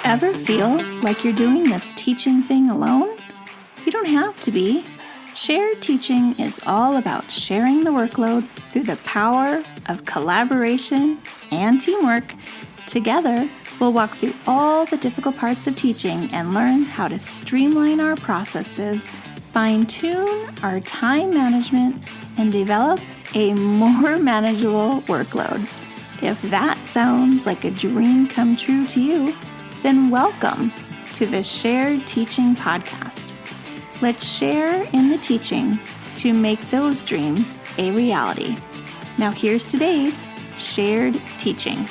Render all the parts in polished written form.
Ever feel like you're doing this teaching thing alone? You don't have to be. Shared teaching is all about sharing the workload through the power of collaboration and teamwork. Together, we'll walk through all the difficult parts of teaching and learn how to streamline our processes, fine-tune our time management, and develop a more manageable workload. If that sounds like a dream come true to you, then welcome to the Shared Teaching Podcast. Let's share in the teaching to make those dreams a reality. Now here's today's Shared Teaching.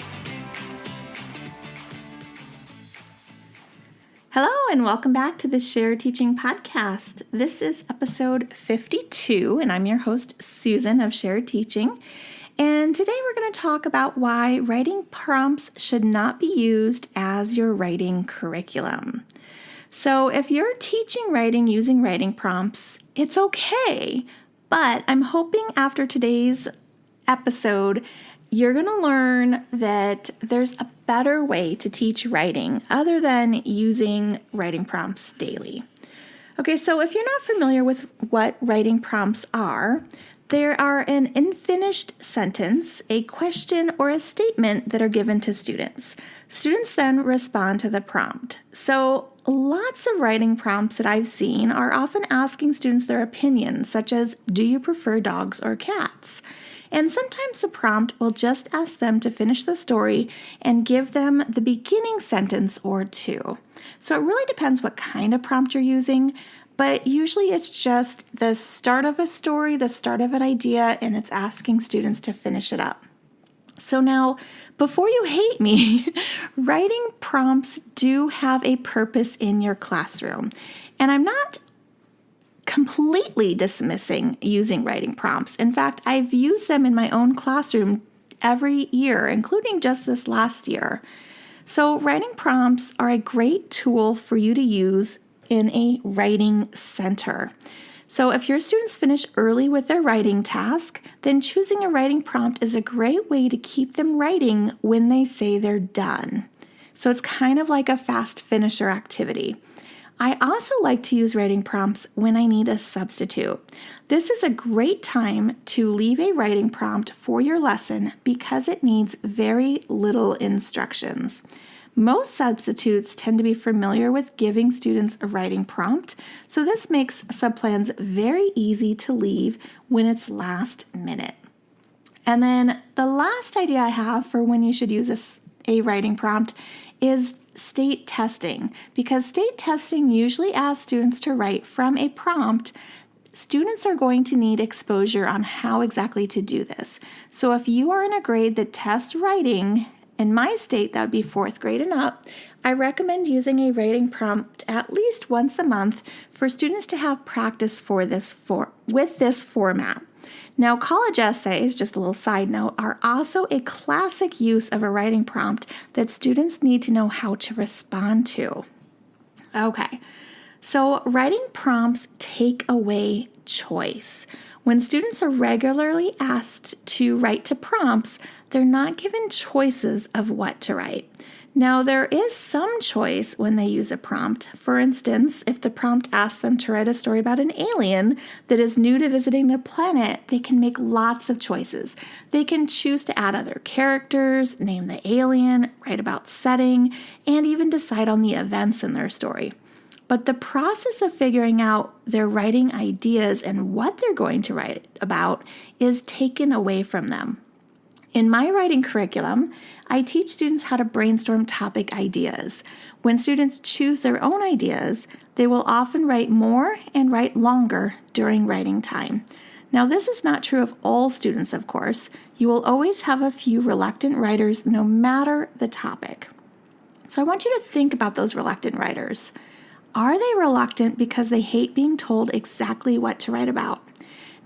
Hello and welcome back to the Shared Teaching Podcast. This is episode 52 and I'm your host Susan of Shared Teaching. And today we're going to talk about why writing prompts should not be used as your writing curriculum. So if you're teaching writing using writing prompts, it's okay. But I'm hoping after today's episode, you're going to learn that there's a better way to teach writing other than using writing prompts daily. Okay, so if you're not familiar with what writing prompts are, there are an unfinished sentence, a question, or a statement that are given to students. Students then respond to the prompt. So lots of writing prompts that I've seen are often asking students their opinions, such as, do you prefer dogs or cats? And sometimes the prompt will just ask them to finish the story and give them the beginning sentence or two. So it really depends what kind of prompt you're using. But usually it's just the start of a story, the start of an idea, and it's asking students to finish it up. So now, before you hate me, writing prompts do have a purpose in your classroom. And I'm not completely dismissing using writing prompts. In fact, I've used them in my own classroom every year, including just this last year. So writing prompts are a great tool for you to use in a writing center. So if your students finish early with their writing task, then choosing a writing prompt is a great way to keep them writing when they say they're done. So it's kind of like a fast finisher activity. I also like to use writing prompts when I need a substitute. This is a great time to leave a writing prompt for your lesson because it needs very little instructions. Most substitutes tend to be familiar with giving students a writing prompt, so this makes subplans very easy to leave when it's last minute. And then the last idea I have for when you should use a writing prompt is state testing, because state testing usually asks students to write from a prompt. Students are going to need exposure on how exactly to do this. So if you are in a grade that tests writing, in my state, that would be 4th grade and up, I recommend using a writing prompt at least once a month for students to have practice with this format. Now, college essays, just a little side note, are also a classic use of a writing prompt that students need to know how to respond to. Okay, so writing prompts take away choice. When students are regularly asked to write to prompts, they're not given choices of what to write. Now, there is some choice when they use a prompt. For instance, if the prompt asks them to write a story about an alien that is new to visiting the planet, they can make lots of choices. They can choose to add other characters, name the alien, write about setting, and even decide on the events in their story. But the process of figuring out their writing ideas and what they're going to write about is taken away from them. In my writing curriculum, I teach students how to brainstorm topic ideas. When students choose their own ideas, they will often write more and write longer during writing time. Now, this is not true of all students, of course. You will always have a few reluctant writers no matter the topic. So I want you to think about those reluctant writers. Are they reluctant because they hate being told exactly what to write about?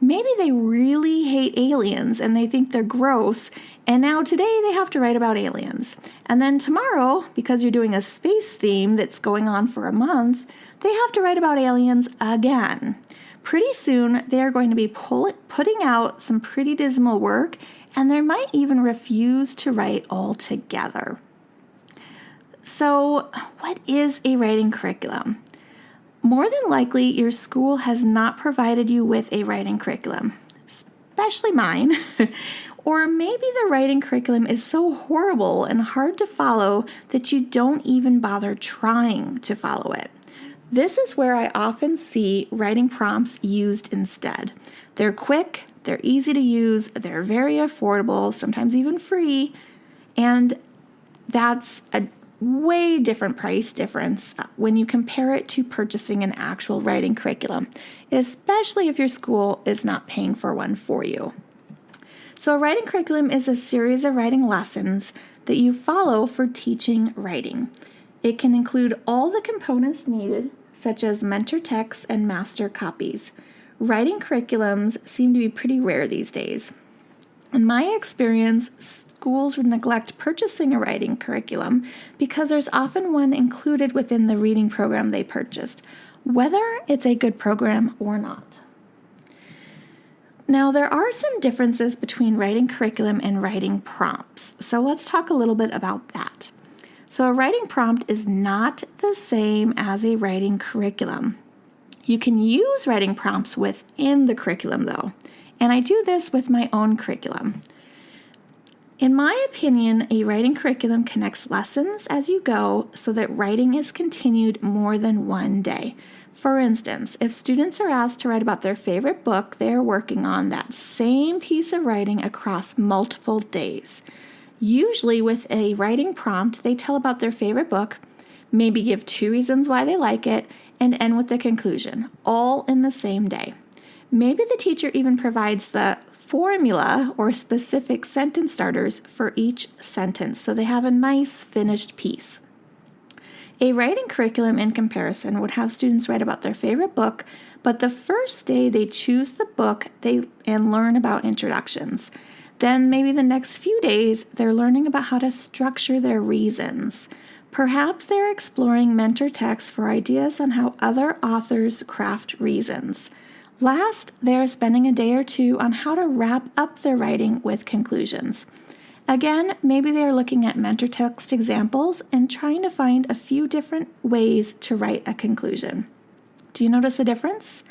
Maybe they really hate aliens and they think they're gross, and now today they have to write about aliens. And then tomorrow, because you're doing a space theme that's going on for a month, they have to write about aliens again. Pretty soon, they are going to be putting out some pretty dismal work, and they might even refuse to write altogether. So, what is a writing curriculum? More than likely, your school has not provided you with a writing curriculum, especially mine. Or maybe the writing curriculum is so horrible and hard to follow that you don't even bother trying to follow it. This is where I often see writing prompts used instead. They're quick, they're easy to use, they're very affordable, sometimes even free, and that's a way different price difference when you compare it to purchasing an actual writing curriculum, especially if your school is not paying for one for you. So a writing curriculum is a series of writing lessons that you follow for teaching writing. It can include all the components needed, such as mentor texts and master copies. Writing curriculums seem to be pretty rare these days. In my experience, schools would neglect purchasing a writing curriculum because there's often one included within the reading program they purchased, whether it's a good program or not. Now, there are some differences between writing curriculum and writing prompts, so let's talk a little bit about that. So a writing prompt is not the same as a writing curriculum. You can use writing prompts within the curriculum, though, and I do this with my own curriculum. In my opinion, a writing curriculum connects lessons as you go so that writing is continued more than one day. For instance, if students are asked to write about their favorite book, they are working on that same piece of writing across multiple days. Usually with a writing prompt, they tell about their favorite book, maybe give 2 reasons why they like it, and end with the conclusion, all in the same day. Maybe the teacher even provides the formula or specific sentence starters for each sentence, so they have a nice finished piece. A writing curriculum, in comparison, would have students write about their favorite book, but the first day they choose the book and learn about introductions. Then maybe the next few days, they're learning about how to structure their reasons. Perhaps they're exploring mentor texts for ideas on how other authors craft reasons. Last, they're spending a day or two on how to wrap up their writing with conclusions. Again, maybe they are looking at mentor text examples and trying to find a few different ways to write a conclusion. Do you notice a difference?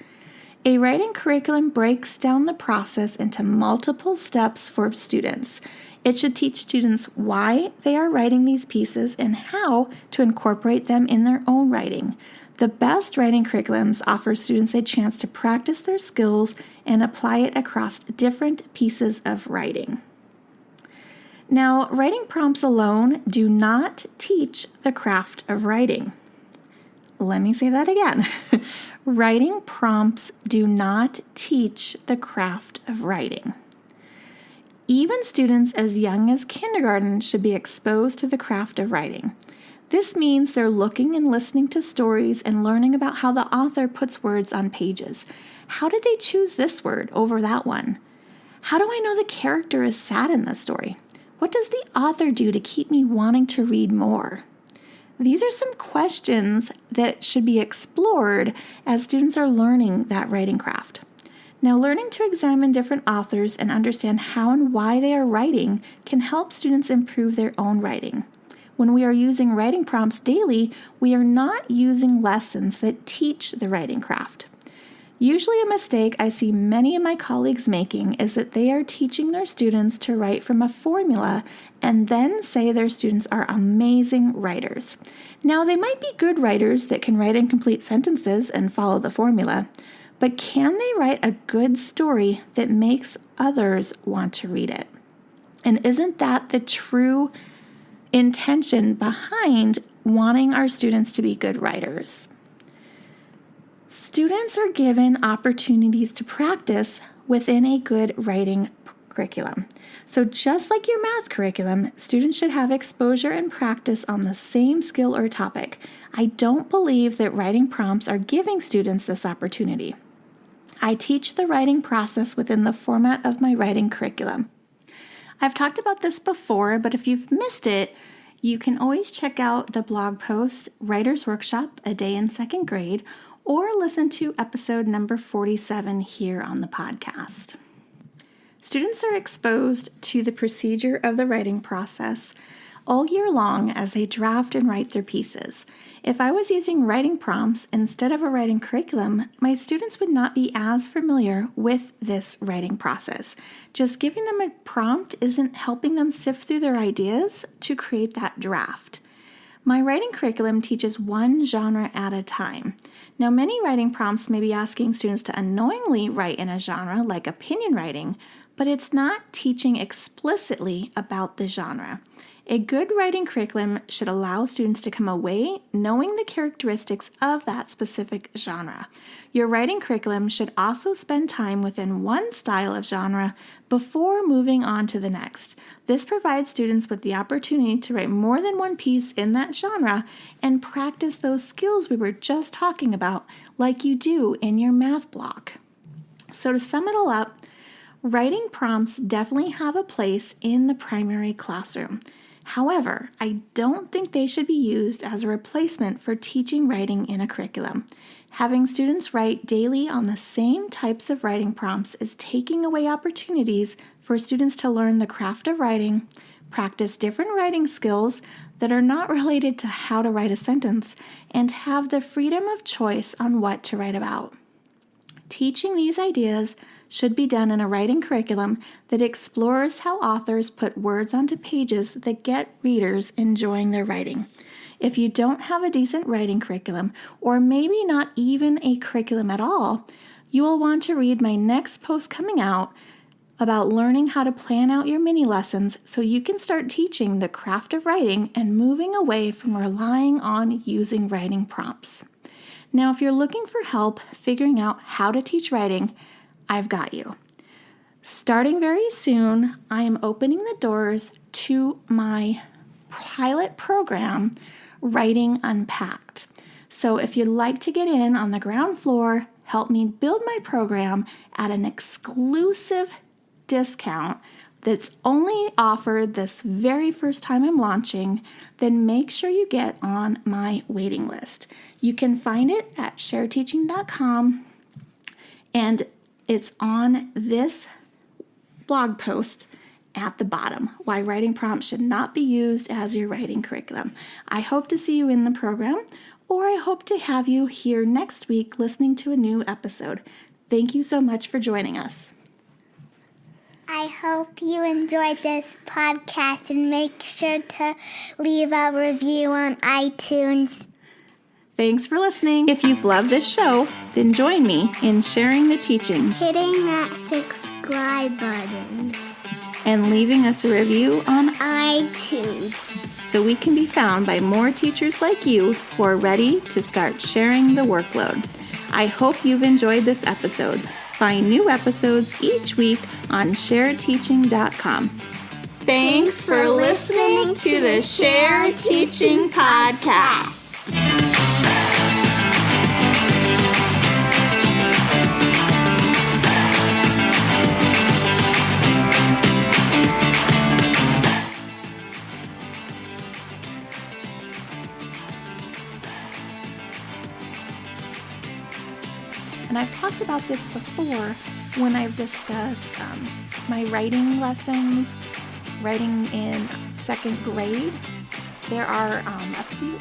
A writing curriculum breaks down the process into multiple steps for students. It should teach students why they are writing these pieces and how to incorporate them in their own writing. The best writing curriculums offer students a chance to practice their skills and apply it across different pieces of writing. Now, writing prompts alone do not teach the craft of writing. Let me say that again. Writing prompts do not teach the craft of writing. Even students as young as kindergarten should be exposed to the craft of writing. This means they're looking and listening to stories and learning about how the author puts words on pages. How did they choose this word over that one? How do I know the character is sad in the story? What does the author do to keep me wanting to read more? These are some questions that should be explored as students are learning that writing craft. Now, learning to examine different authors and understand how and why they are writing can help students improve their own writing. When we are using writing prompts daily, we are not using lessons that teach the writing craft. Usually a mistake I see many of my colleagues making is that they are teaching their students to write from a formula and then say their students are amazing writers. Now, they might be good writers that can write incomplete sentences and follow the formula, but can they write a good story that makes others want to read it? And isn't that the true intention behind wanting our students to be good writers? Students are given opportunities to practice within a good writing curriculum. So just like your math curriculum, students should have exposure and practice on the same skill or topic. I don't believe that writing prompts are giving students this opportunity. I teach the writing process within the format of my writing curriculum. I've talked about this before, but if you've missed it, you can always check out the blog post, Writer's Workshop, A Day in Second Grade, or listen to episode number 47 here on the podcast. Students are exposed to the procedure of the writing process all year long as they draft and write their pieces. If I was using writing prompts instead of a writing curriculum, my students would not be as familiar with this writing process. Just giving them a prompt isn't helping them sift through their ideas to create that draft. My writing curriculum teaches one genre at a time. Now, many writing prompts may be asking students to unknowingly write in a genre like opinion writing, but it's not teaching explicitly about the genre. A good writing curriculum should allow students to come away knowing the characteristics of that specific genre. Your writing curriculum should also spend time within one style of genre before moving on to the next. This provides students with the opportunity to write more than one piece in that genre and practice those skills we were just talking about, like you do in your math block. So to sum it all up, writing prompts definitely have a place in the primary classroom. However, I don't think they should be used as a replacement for teaching writing in a curriculum. Having students write daily on the same types of writing prompts is taking away opportunities for students to learn the craft of writing, practice different writing skills that are not related to how to write a sentence, and have the freedom of choice on what to write about. Teaching these ideas should be done in a writing curriculum that explores how authors put words onto pages that get readers enjoying their writing. If you don't have a decent writing curriculum, or maybe not even a curriculum at all, you will want to read my next post coming out about learning how to plan out your mini lessons so you can start teaching the craft of writing and moving away from relying on using writing prompts. Now, if you're looking for help figuring out how to teach writing, I've got you. Starting very soon, I am opening the doors to my pilot program, Writing Unpacked. So if you'd like to get in on the ground floor, help me build my program at an exclusive discount that's only offered this very first time I'm launching, then make sure you get on my waiting list. You can find it at shareteaching.com, and it's on this blog post at the bottom, why writing prompts should not be used as your writing curriculum. I hope to see you in the program, or I hope to have you here next week listening to a new episode. Thank you so much for joining us. I hope you enjoyed this podcast, and make sure to leave a review on iTunes. Thanks for listening. If you've loved this show, then join me in sharing the teaching, Hitting that subscribe button, and leaving us a review on iTunes, so we can be found by more teachers like you who are ready to start sharing the workload. I hope you've enjoyed this episode. Find new episodes each week on shareteaching.com. Thanks for listening to the Share Teaching Podcast. And I've talked about this before when I've discussed my writing lessons, writing in second grade. There are a few...